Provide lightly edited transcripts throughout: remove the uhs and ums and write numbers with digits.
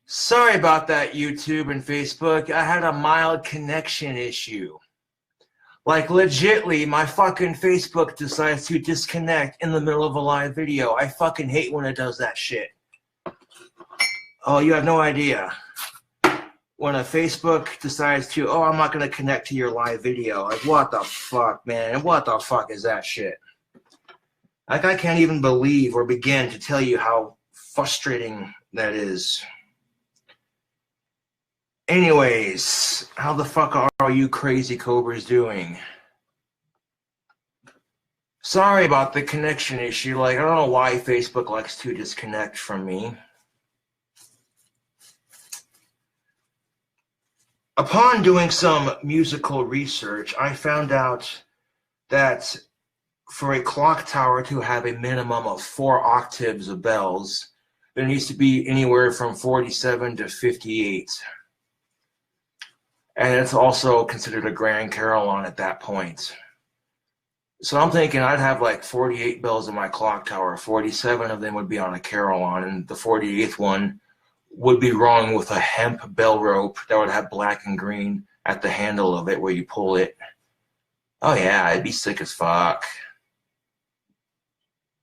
Sorry about that, YouTube and Facebook. I had a mild connection issue. Like, legitly, my fucking Facebook decides to disconnect in the middle of a live video. I fucking hate when it does that shit. Oh, you have no idea. When a Facebook decides to, oh, I'm not going to connect to your live video. Like, what the fuck, man? What the fuck is that shit? Like, I can't even believe or begin to tell you how frustrating that is. Anyways, how the fuck are you crazy cobras doing? Sorry about the connection issue. Like, I don't know why Facebook likes to disconnect from me. Upon doing some musical research, I found out that for a clock tower to have a minimum of 4 octaves of bells, there needs to be anywhere from 47 to 58. And it's also considered a grand carillon at that point. So I'm thinking I'd have like 48 bells in my clock tower. 47 of them would be on a carillon, and the 48th one would be rung with a hemp bell rope that would have black and green at the handle of it where you pull it. Oh yeah, it'd be sick as fuck.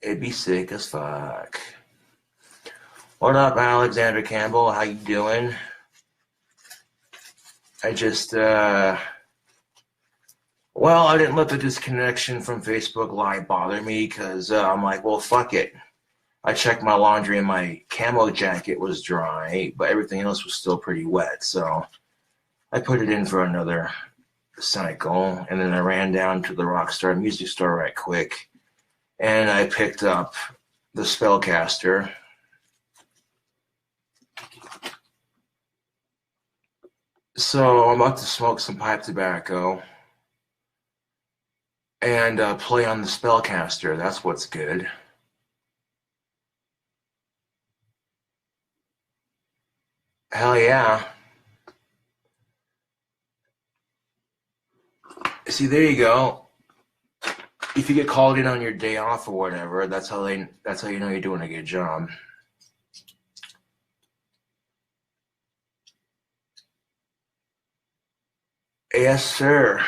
It'd be sick as fuck. What up, Alexander Campbell? How you doing? I just, well, I didn't let the disconnection from Facebook Live bother me because I'm like, well, fuck it. I checked my laundry and my camo jacket was dry, but everything else was still pretty wet. So I put it in for another cycle, and then I ran down to the Rockstar music store right quick, and I picked up the Spellcaster. So I'm about to smoke some pipe tobacco and play on the Spellcaster. That's what's good. Hell yeah. See, there you go. If you get called in on your day off or whatever, that's how you know you're doing a good job. Yes, sir.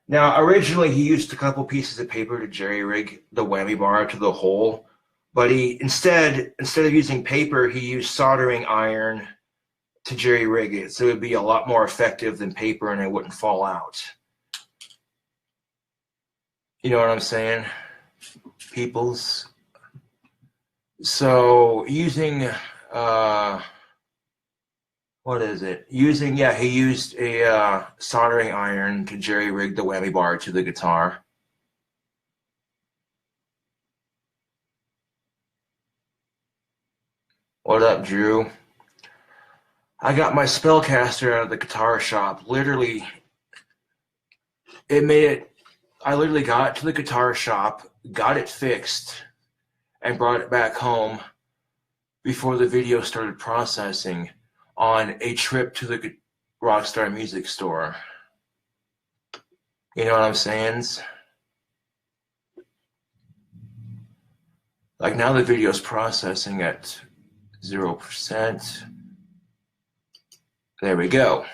Now, originally he used a couple pieces of paper to jerry-rig the whammy bar to the hole, but he instead of using paper, he used soldering iron to jerry-rig it, so it would be a lot more effective than paper and it wouldn't fall out. You know what I'm saying, peoples? So using what is it? He used a soldering iron to jerry-rig the whammy bar to the guitar. What up, Drew? I got my Spellcaster out of the guitar shop. Literally, I literally got to the guitar shop, got it fixed, and brought it back home before the video started processing on a trip to the Rockstar Music Store. You know what I'm saying? Like, now the video's processing at 0%. There we go.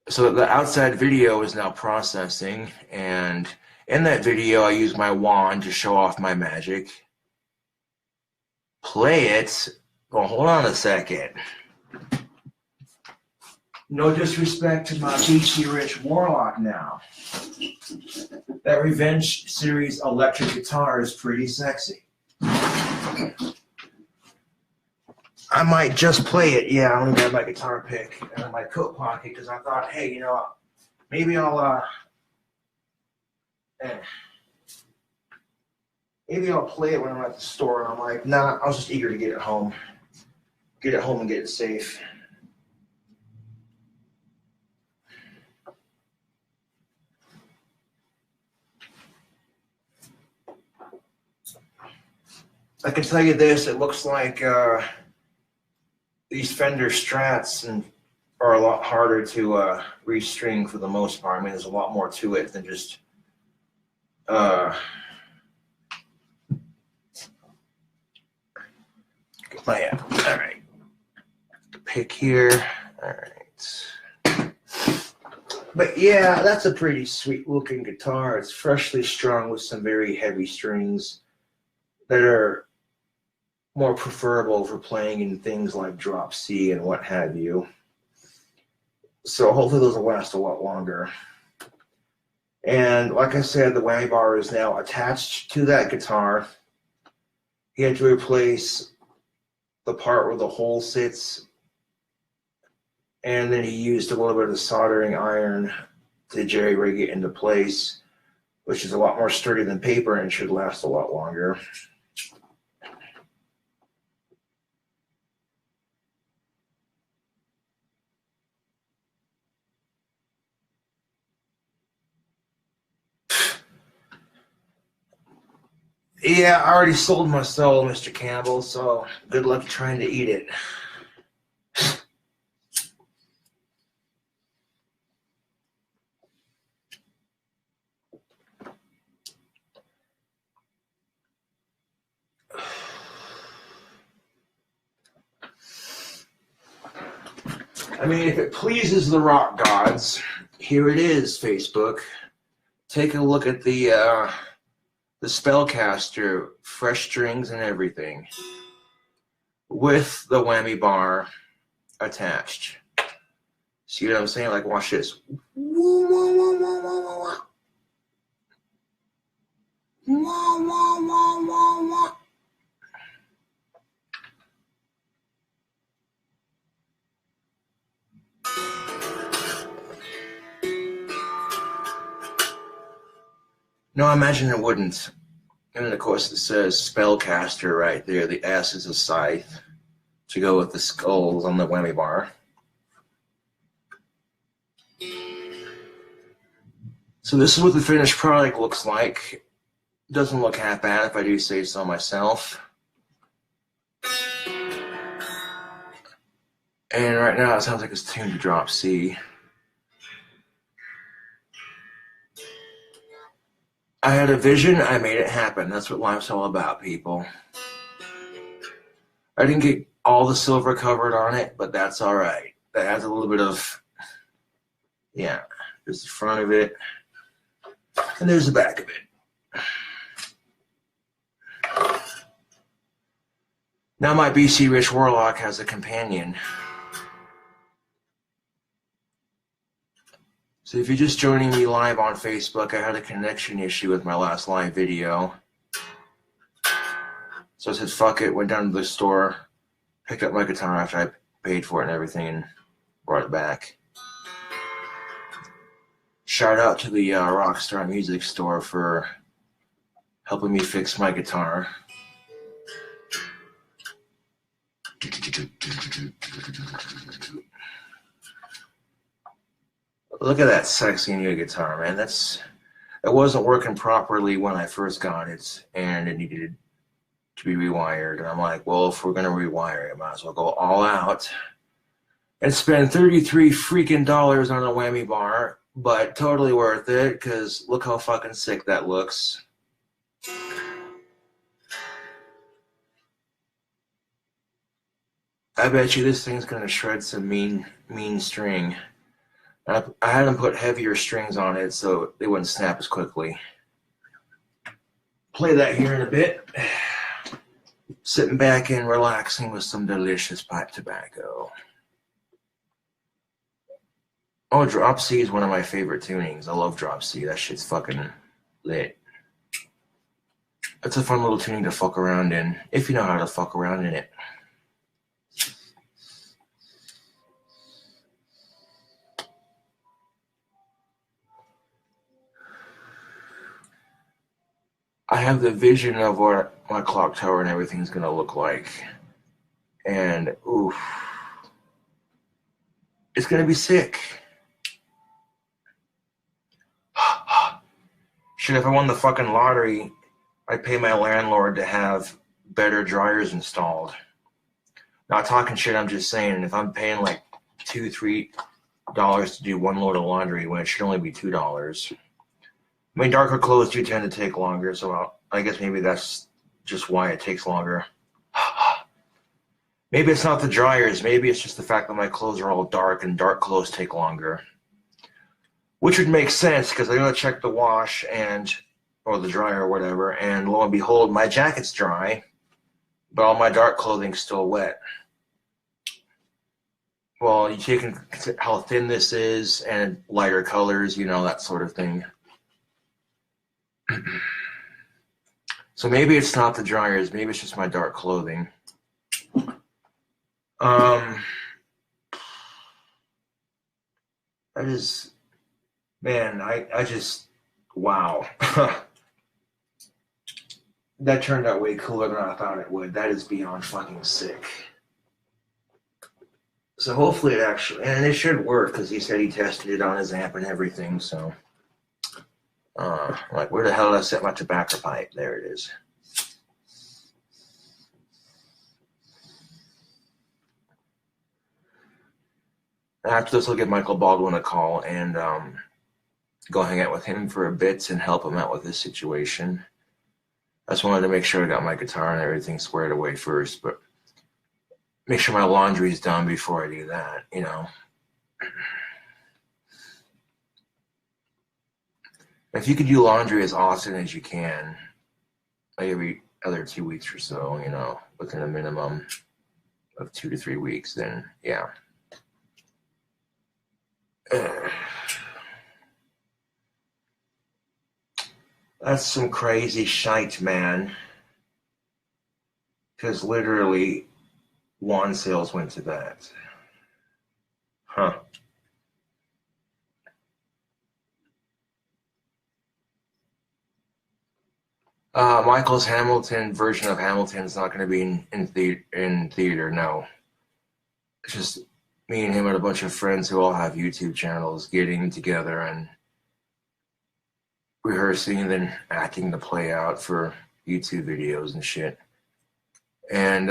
So the outside video is now processing, and in that video I use my wand to show off my magic. Play it. Well, hold on a second. No disrespect to my beachy rich warlock now. That Revenge series electric guitar is pretty sexy. I might just play it. Yeah, I'm gonna grab my guitar pick out of my coat pocket because I thought, hey, you know, maybe I'll play it when I'm at the store. And I'm like, nah, I was just eager to get it home and get it safe. I can tell you this: it looks like these Fender Strats are a lot harder to restring for the most part. I mean, there's a lot more to it than just Oh yeah, all right. Pick here, all right. But yeah, that's a pretty sweet looking guitar. It's freshly strung with some very heavy strings that are more preferable for playing in things like drop C and what have you. So hopefully those will last a lot longer. And like I said, the whammy bar is now attached to that guitar. He had to replace the part where the hole sits, and then he used a little bit of soldering iron to jerry-rig it into place, which is a lot more sturdy than paper and should last a lot longer. Yeah, I already sold my soul, Mr. Campbell, so good luck trying to eat it. I mean, if it pleases the rock gods, here it is, Facebook. Take a look at the Spellcaster, fresh strings and everything, with the whammy bar attached. See what I'm saying? Like, watch this. No, I imagine it wouldn't. And then, of course, it says Spellcaster right there. The S is a scythe to go with the skulls on the whammy bar. So this is what the finished product looks like. Doesn't look half bad, if I do say so myself. And right now it sounds like it's tuned to drop C. I had a vision, I made it happen. That's what life's all about, people. I didn't get all the silver covered on it, but that's all right. That has a little bit of, yeah, there's the front of it, and there's the back of it. Now my BC Rich Warlock has a companion. So if you're just joining me live on Facebook, I had a connection issue with my last live video. So I said, fuck it, went down to the store, picked up my guitar after I paid for it and everything, and brought it back. Shout out to the Rockstar Music Store for helping me fix my guitar. Look at that sexy new guitar, man. It wasn't working properly when I first got it, and it needed to be rewired. And I'm like, well, if we're gonna rewire it, might as well go all out and spend $33 freaking dollars on a whammy bar, but totally worth it, because look how fucking sick that looks. I bet you this thing's gonna shred some mean string. I had them put heavier strings on it so they wouldn't snap as quickly. Play that here in a bit. Sitting back and relaxing with some delicious pipe tobacco. Oh, drop C is one of my favorite tunings. I love drop C. That shit's fucking lit. It's a fun little tuning to fuck around in, if you know how to fuck around in it. I have the vision of what my clock tower and everything's gonna look like. And oof. It's gonna be sick. Shit, if I won the fucking lottery, I'd pay my landlord to have better dryers installed. Not talking shit, I'm just saying, if I'm paying like $2-3 to do one load of laundry when it should only be $2. I mean, darker clothes do tend to take longer, so I guess maybe that's just why it takes longer. Maybe it's not the dryers. Maybe it's just the fact that my clothes are all dark and dark clothes take longer. Which would make sense because I gotta check the wash or the dryer or whatever, and lo and behold, my jacket's dry, but all my dark clothing's still wet. Well, you take into how thin this is and lighter colors, you know, that sort of thing. So maybe it's not the dryers, maybe it's just my dark clothing. That is, man, I just, wow. That turned out way cooler than I thought it would. That is beyond fucking sick. So hopefully it actually, and it should work because he said he tested it on his amp and everything, so. Like, where the hell did I set my tobacco pipe? There it is. After this, I'll give Michael Baldwin a call and go hang out with him for a bit and help him out with this situation. I just wanted to make sure I got my guitar and everything squared away first, but make sure my laundry is done before I do that, you know. If you could do laundry as often as you can, like every other 2 weeks or so, you know, within a minimum of 2 to 3 weeks, then yeah. That's some crazy shite, man. Because literally, wand sales went to that. Huh. Michael's Hamilton version of Hamilton is not going to be in theater, no. It's just me and him and a bunch of friends who all have YouTube channels getting together and rehearsing and then acting the play out for YouTube videos and shit. And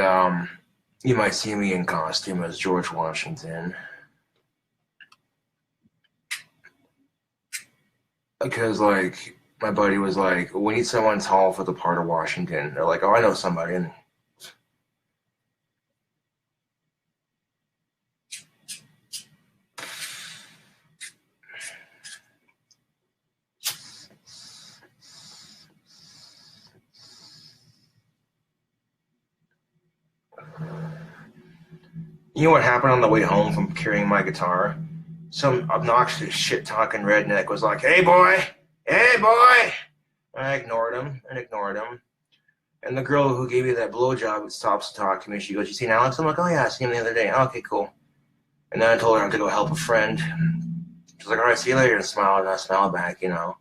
you might see me in costume as George Washington. Because, like, my buddy was like, we need someone tall for the part of Washington. They're like, oh, I know somebody. And you know what happened on the way home from carrying my guitar? Some obnoxious shit-talking redneck was like, hey, boy. I ignored him. And the girl who gave me that blowjob stops to talk to me. She goes, you seen Alex? I'm like, oh, yeah, I seen him the other day. Okay, cool. And then I told her I had to go help a friend. She's like, all right, see you later, and smiled, and I smiled back, you know.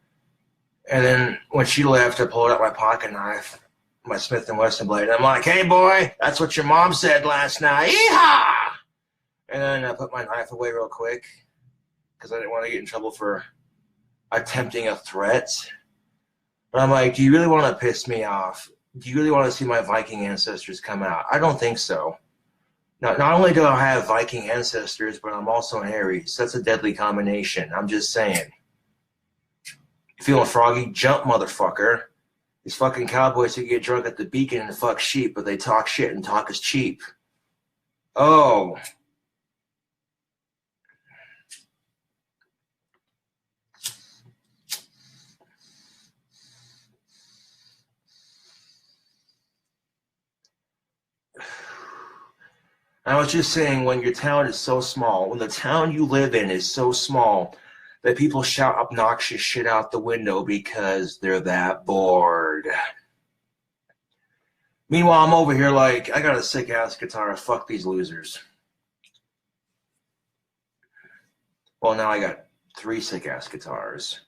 And then when she left, I pulled out my pocket knife, my Smith & Wesson blade. And I'm like, hey, boy, that's what your mom said last night. Yeehaw! And then I put my knife away real quick because I didn't want to get in trouble for attempting a threat. But I'm like, do you really want to piss me off? Do you really want to see my Viking ancestors come out? I don't think so. Not only do I have Viking ancestors, but I'm also an Aries. That's a deadly combination. I'm just saying. You feeling froggy? Jump, motherfucker. These fucking cowboys who get drunk at the beacon and fuck sheep, but they talk shit and talk is cheap. Oh. I was just saying, when your town is so small, when the town you live in is so small that people shout obnoxious shit out the window because they're that bored. Meanwhile, I'm over here like, I got a sick-ass guitar. Fuck these losers. Well, now I got 3 sick-ass guitars.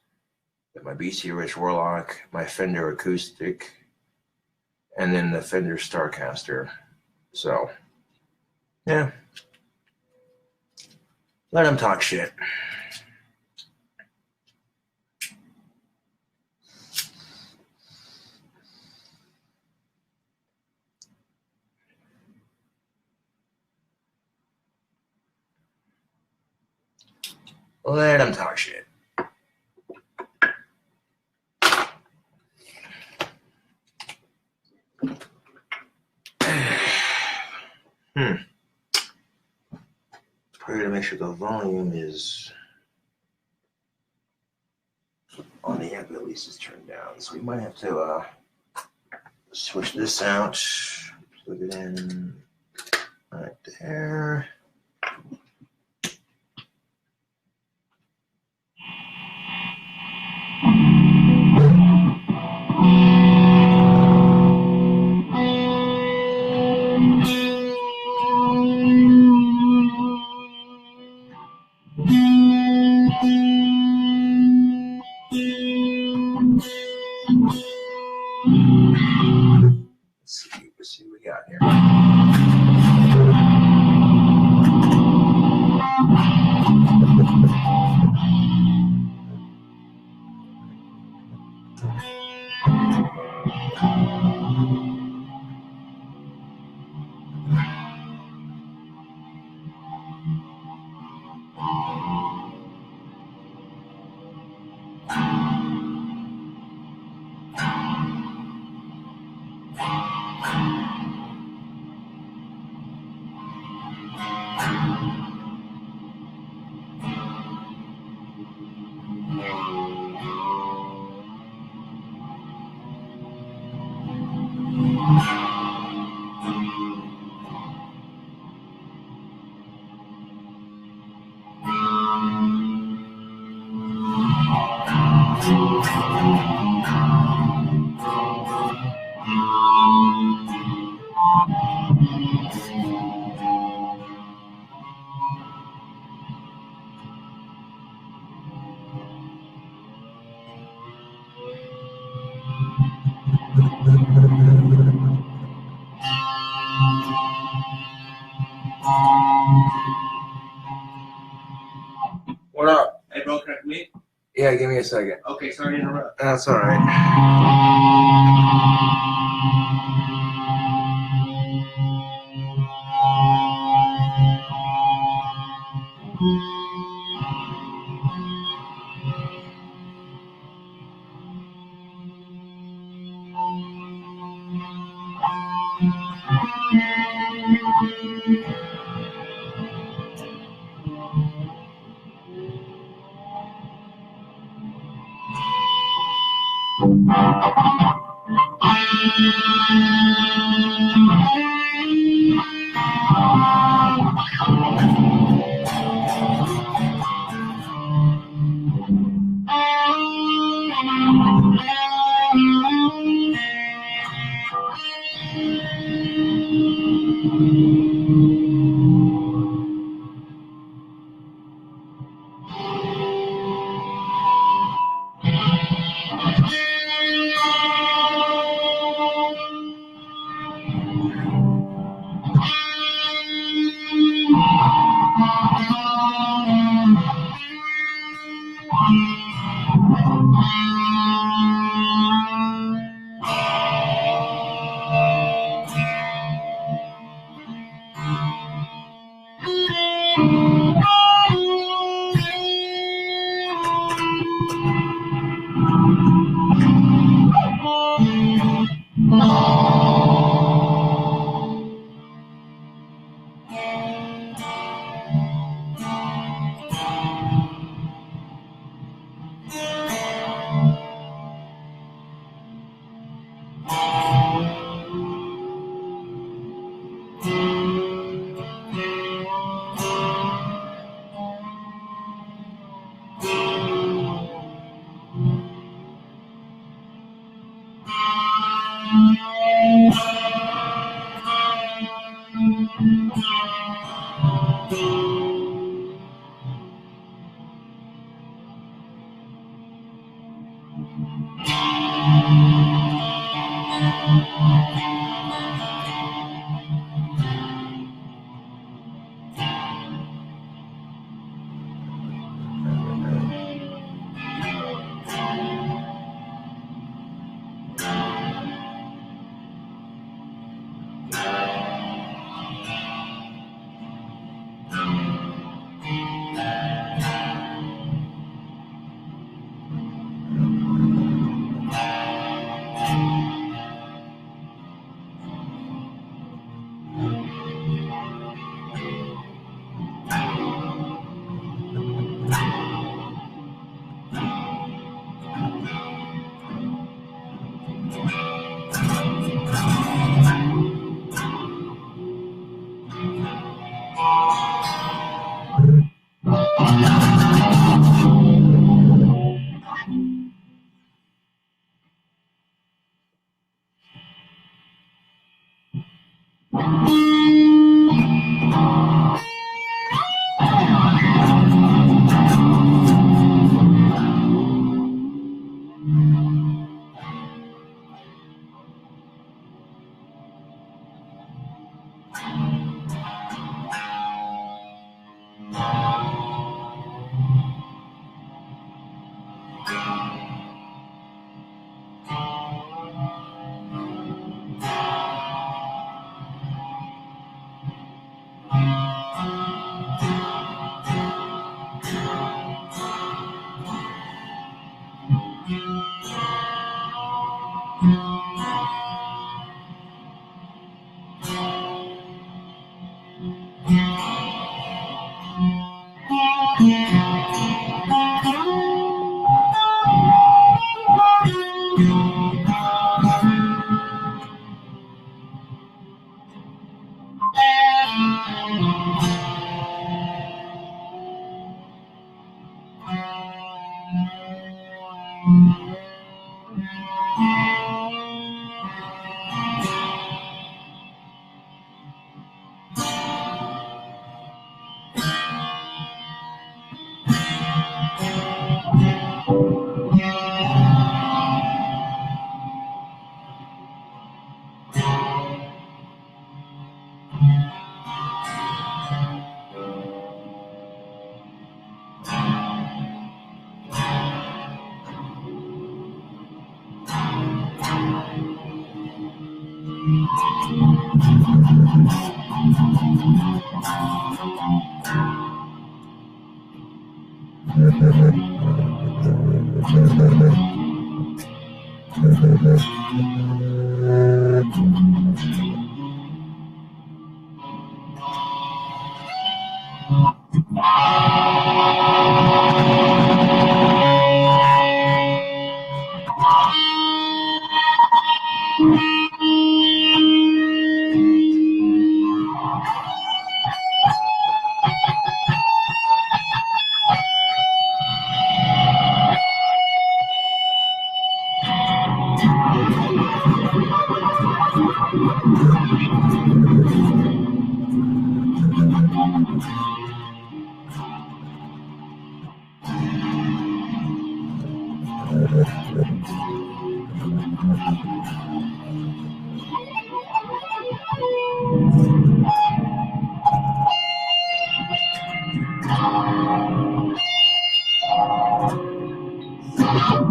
Got my BC Rich Warlock, my Fender Acoustic, and then the Fender Starcaster. So... yeah. Let them talk shit. Let them talk shit. Probably to make sure the volume is on the amp, at least is turned down. So we might have to switch this out, plug it in right there. Let's see what we got here. What up? Hey, bro, can I come in? Yeah, give me a second. Okay, sorry to interrupt. That's all right.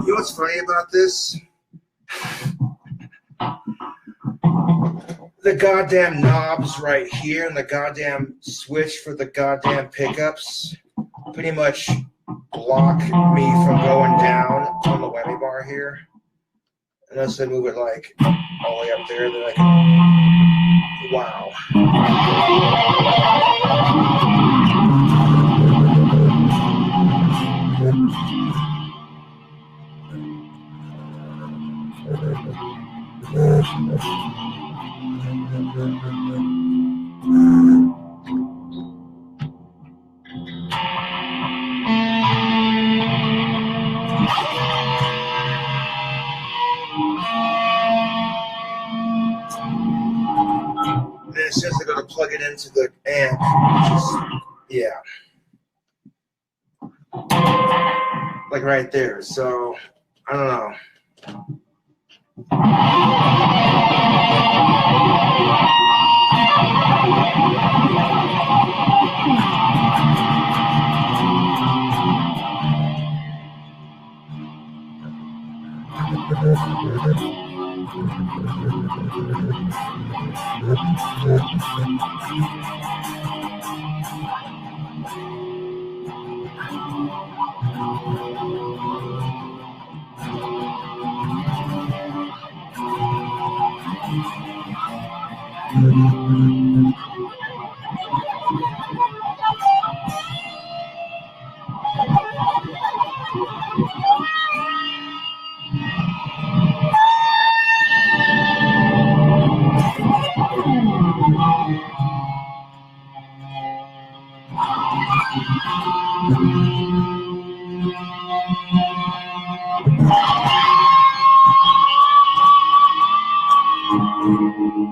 You know what's funny about this? The goddamn knobs right here and the goddamn switch for the goddamn pickups pretty much block me from going down on the whammy bar here. Unless I move it like all the way up there, then I can, wow. It's just I gotta plug it into the amp, yeah, like right there. So I don't know.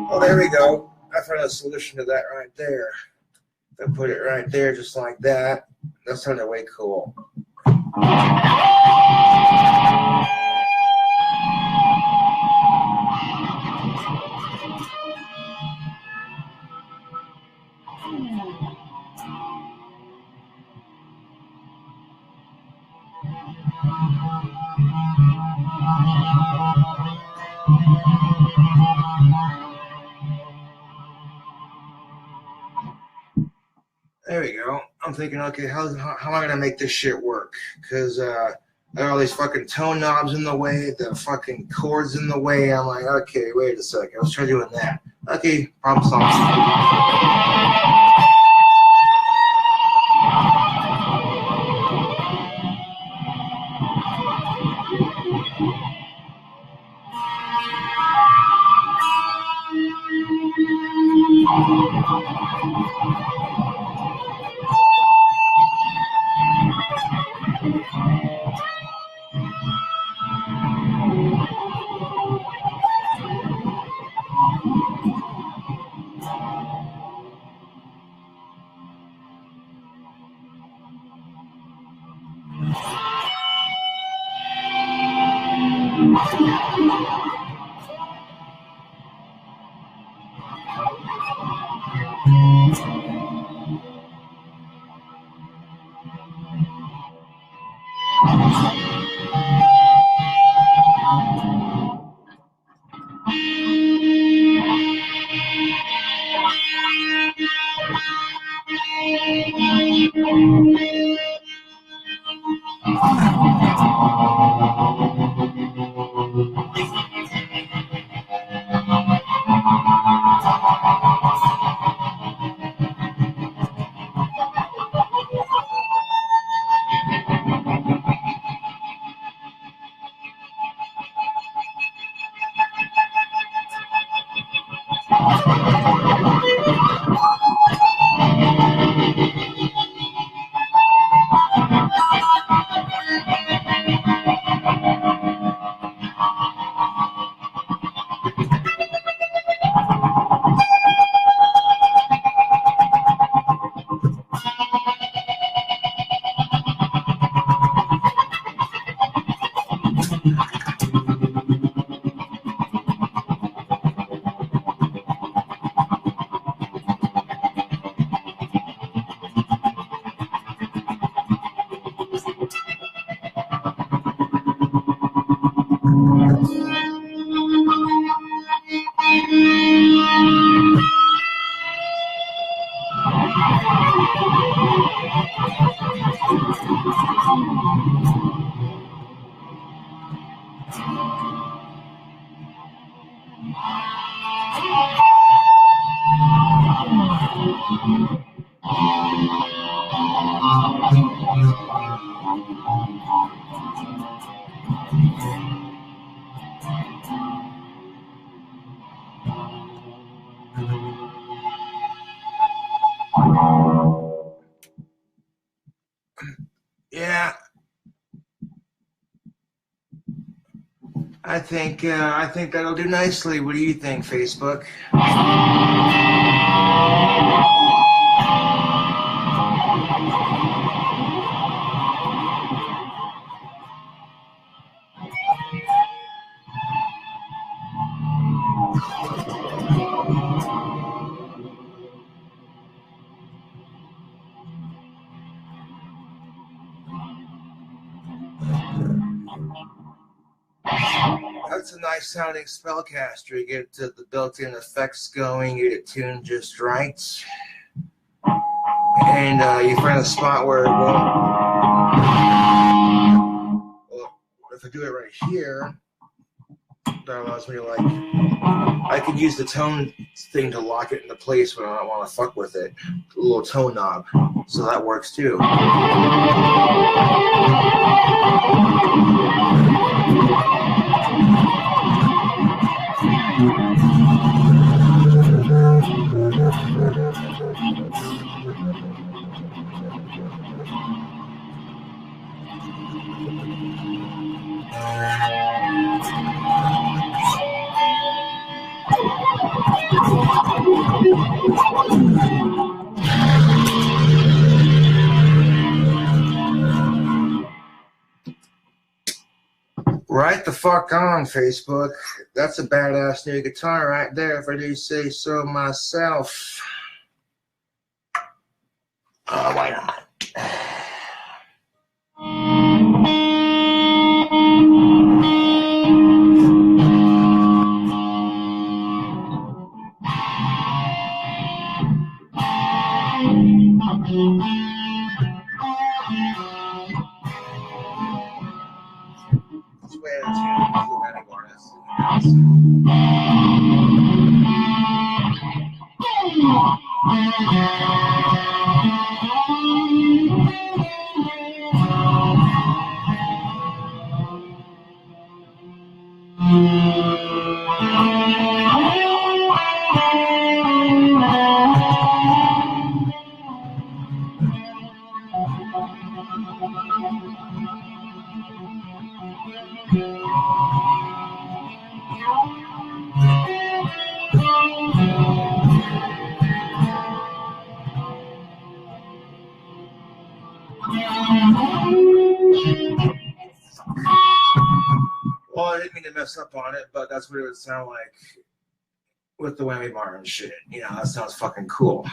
Oh, there we go. I found a solution to that right there. I put it right there just like that. That sounded way cool. There we go. I'm thinking, okay, how am I going to make this shit work? Because I got all these fucking tone knobs in the way, the fucking chords in the way. I'm like, okay, wait a second. Let's try doing that. Okay, problem solved. Yeah, I think that'll do nicely. What do you think, Facebook? That's a nice sounding spellcaster. You get the built-in effects going, you get it tuned just right, and you find a spot where it won't. Well, if I do it right here, that allows me to, like, I can use the tone thing to lock it into place when I don't want to fuck with it. A little tone knob, so that works too. Right the fuck on, Facebook. That's a badass new guitar right there, if I do say so myself. Why not? Well, I didn't mean to mess up on it, but that's what it would sound like with the whammy bar and shit. You know, that sounds fucking cool.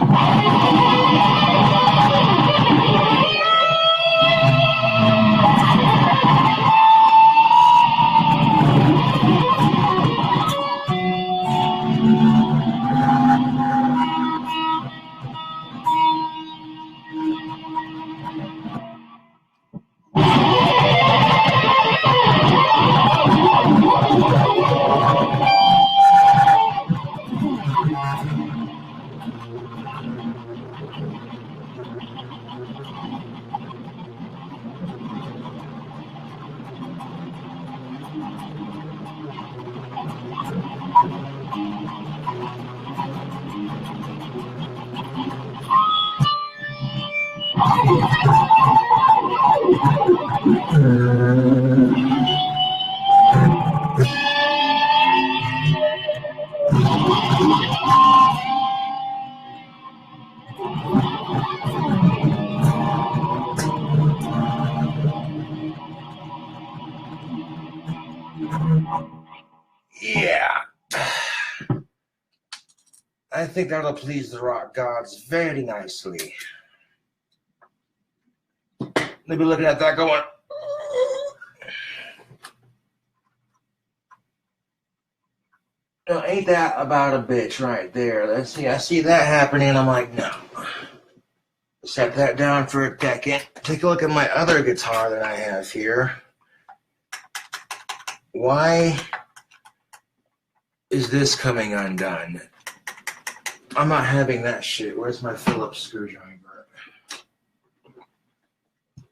Yeah. I think that'll please the rock gods very nicely. They'll be looking at that going, oh, ain't that about a bitch right there? Let's see, I see that happening. I'm like, no. Set that down for a second. Take a look at my other guitar that I have here. Why is this coming undone? I'm not having that shit. Where's my Phillips screwdriver?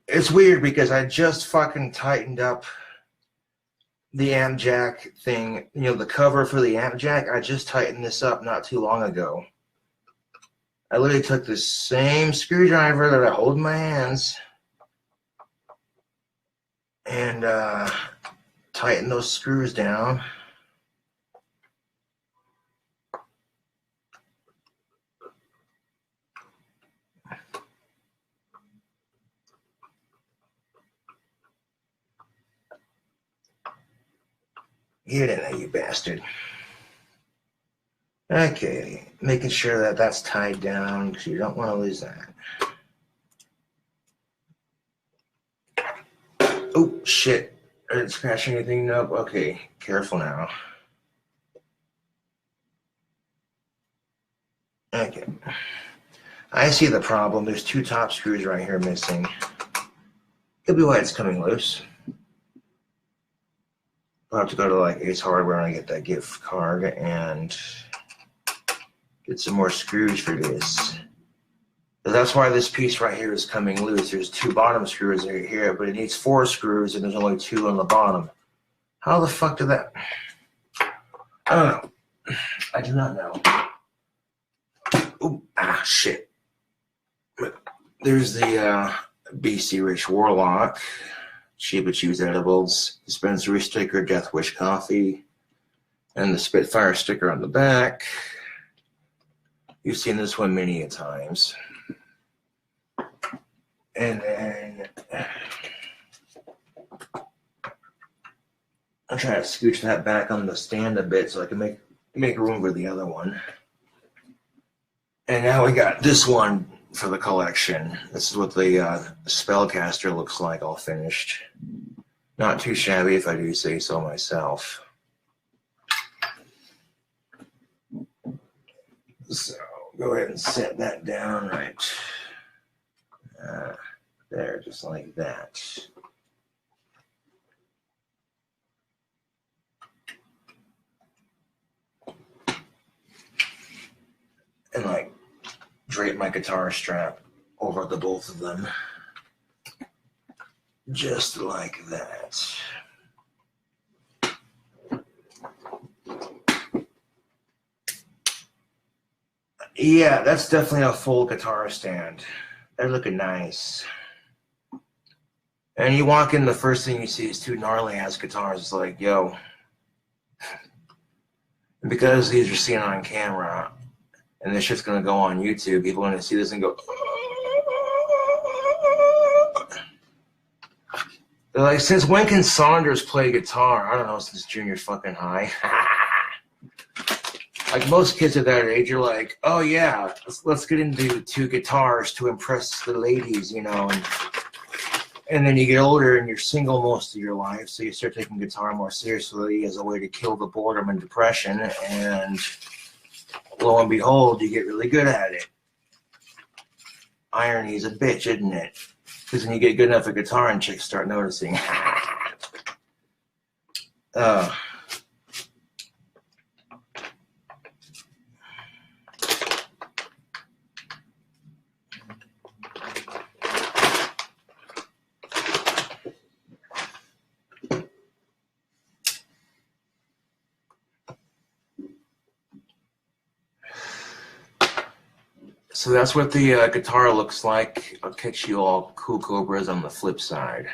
It's weird because I just fucking tightened up the amp jack thing. You know, the cover for the amp jack. I just tightened this up not too long ago. I literally took the same screwdriver that I hold in my hands and tighten those screws down. Get in there, you bastard. Okay, making sure that that's tied down because you don't want to lose that. Oh, shit. I didn't scratch anything? Nope. Okay, careful now. Okay. I see the problem. There's two top screws right here missing. Could be why it's coming loose. I'll have to go to like Ace Hardware and get that gift card and get some more screws for this. That's why this piece right here is coming loose. There's two bottom screws right here, but it needs 4 screws and there's only 2 on the bottom. How the fuck did that? I don't know. I do not know. Ooh, shit. There's the BC Rich Warlock. Chiba Chews edibles, dispensary sticker, Death Wish coffee, and the Spitfire sticker on the back. You've seen this one many a times. And then I'll try to scooch that back on the stand a bit so I can make room for the other one. And now we got this one for the collection. This is what the Spellcaster looks like, all finished. Not too shabby, if I do say so myself. So go ahead and set that down right there, just like that. And like drape my guitar strap over the both of them, just like that. Yeah, that's definitely a full guitar stand. They're looking nice. And you walk in, the first thing you see is two gnarly ass guitars. It's like, yo. And because these are seen on camera, and this shit's gonna go on YouTube, people are gonna see this and go, they're like, since when can Saunders play guitar? I don't know, since junior fucking high. Like most kids at that age, you're like, oh yeah, let's get into two guitars to impress the ladies, you know. And then you get older and you're single most of your life, so you start taking guitar more seriously as a way to kill the boredom and depression. And lo and behold, you get really good at it. Irony is a bitch, isn't it? Because when you get good enough at guitar and chicks start noticing. So that's what the guitar looks like. I'll catch you all cool cobras on the flip side.